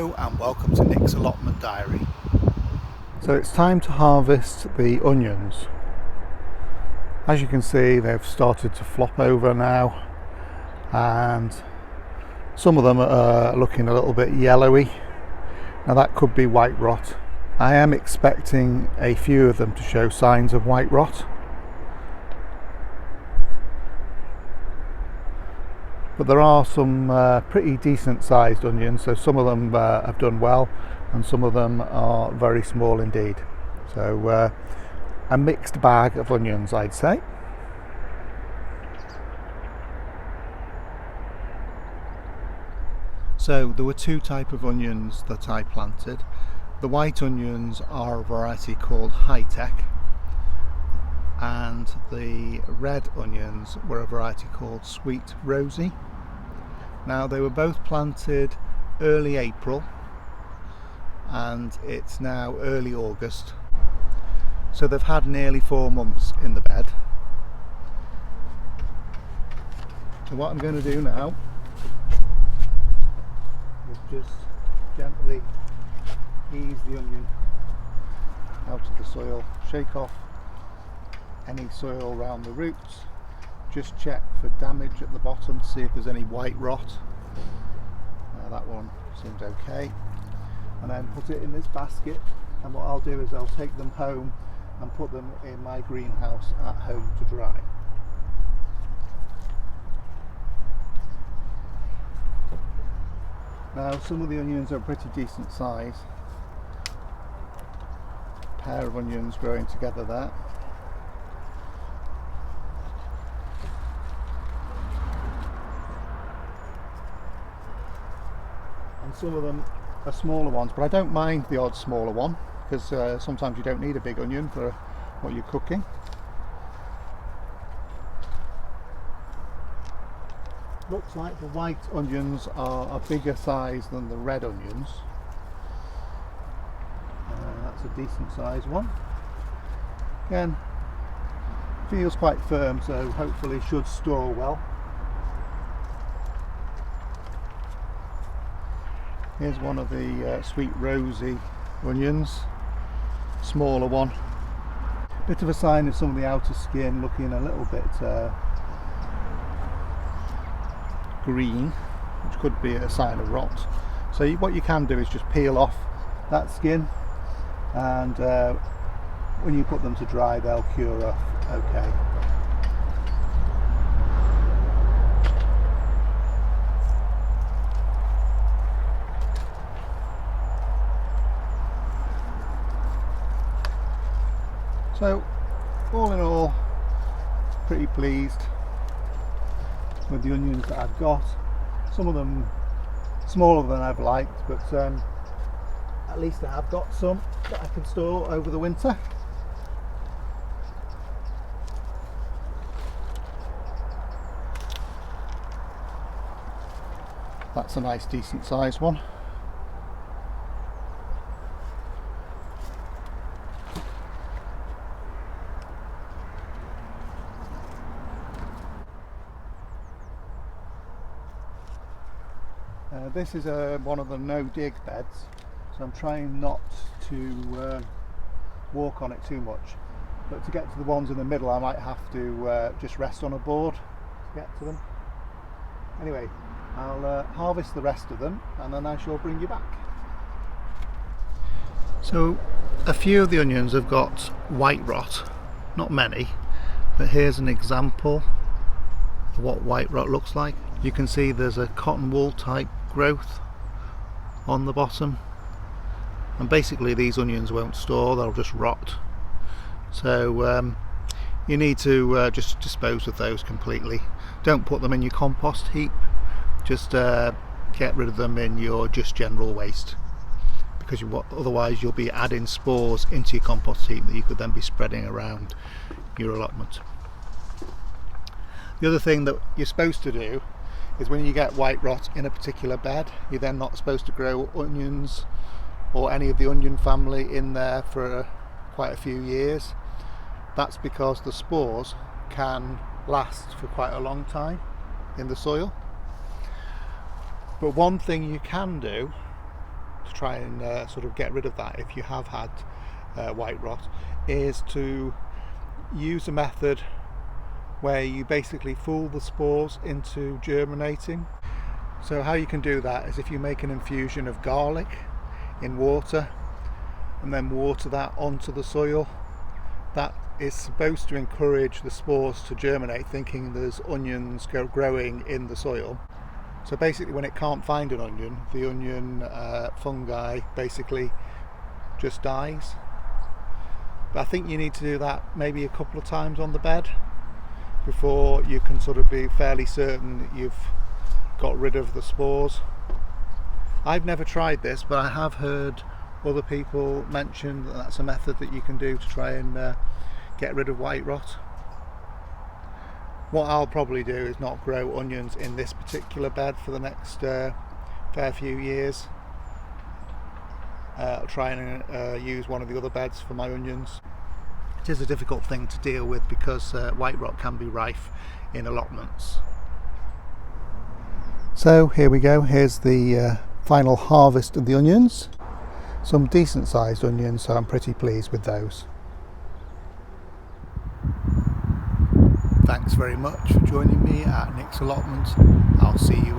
Hello and welcome to Nick's Allotment Diary. So it's time to harvest the onions. As you can see, they've started to flop over now, and some of them are looking a little bit yellowy. Now that could be white rot. I am expecting a few of them to show signs of white rot, but there are some pretty decent sized onions, so some of them have done well and some of them are very small indeed. So a mixed bag of onions, I'd say. So there were two types of onions that I planted. The white onions are a variety called High Tech, and the red onions were a variety called Sweet Rosy. Now they were both planted early April and it's now early August, so they've had nearly 4 months in the bed. So what I'm going to do now is just gently ease the onion out of the soil, shake off any soil around the roots, just check for damage at the bottom to see if there's any white rot. That one seems okay, and then put it in this basket, and what I'll do is I'll take them home and put them in my greenhouse at home to dry. Now some of the onions are pretty decent size, a pair of onions growing together there. And some of them are smaller ones, but I don't mind the odd smaller one, because sometimes you don't need a big onion for what you're cooking. Looks like the white onions are a bigger size than the red onions. That's a decent size one. Again, feels quite firm, so hopefully should store well. Here's one of the Sweet Rosy onions, smaller one. Bit of a sign of some of the outer skin looking a little bit green, which could be a sign of rot. So what you can do is just peel off that skin, and when you put them to dry they'll cure off okay. So all in all, pretty pleased with the onions that I've got. Some of them smaller than I've liked, but at least I have got some that I can store over the winter. That's a nice decent sized one. This is one of the no-dig beds, so I'm trying not to walk on it too much, but to get to the ones in the middle I might have to just rest on a board to get to them. Anyway, I'll harvest the rest of them and then I shall bring you back. So a few of the onions have got white rot, not many, but here's an example of what white rot looks like. You can see there's a cotton wool type growth on the bottom, and basically these onions won't store, they'll just rot. So you need to just dispose of those completely. Don't put them in your compost heap, just get rid of them in your just general waste, because otherwise you'll be adding spores into your compost heap that you could then be spreading around your allotment. The other thing that you're supposed to do is when you get white rot in a particular bed, you're then not supposed to grow onions or any of the onion family in there for quite a few years. That's because the spores can last for quite a long time in the soil. But one thing you can do to try and sort of get rid of that if you have had white rot is to use a method where you basically fool the spores into germinating. So how you can do that is if you make an infusion of garlic in water and then water that onto the soil, that is supposed to encourage the spores to germinate, thinking there's onions growing in the soil. So basically when it can't find an onion, the onion fungi basically just dies. But I think you need to do that maybe a couple of times on the bed before you can sort of be fairly certain that you've got rid of the spores. I've never tried this, but I have heard other people mention that that's a method that you can do to try and get rid of white rot. What I'll probably do is not grow onions in this particular bed for the next fair few years. I'll try and use one of the other beds for my onions. It is a difficult thing to deal with because white rot can be rife in allotments. So here we go, here's the final harvest of the onions. Some decent sized onions, so I'm pretty pleased with those. Thanks very much for joining me at Nick's Allotment. I'll see you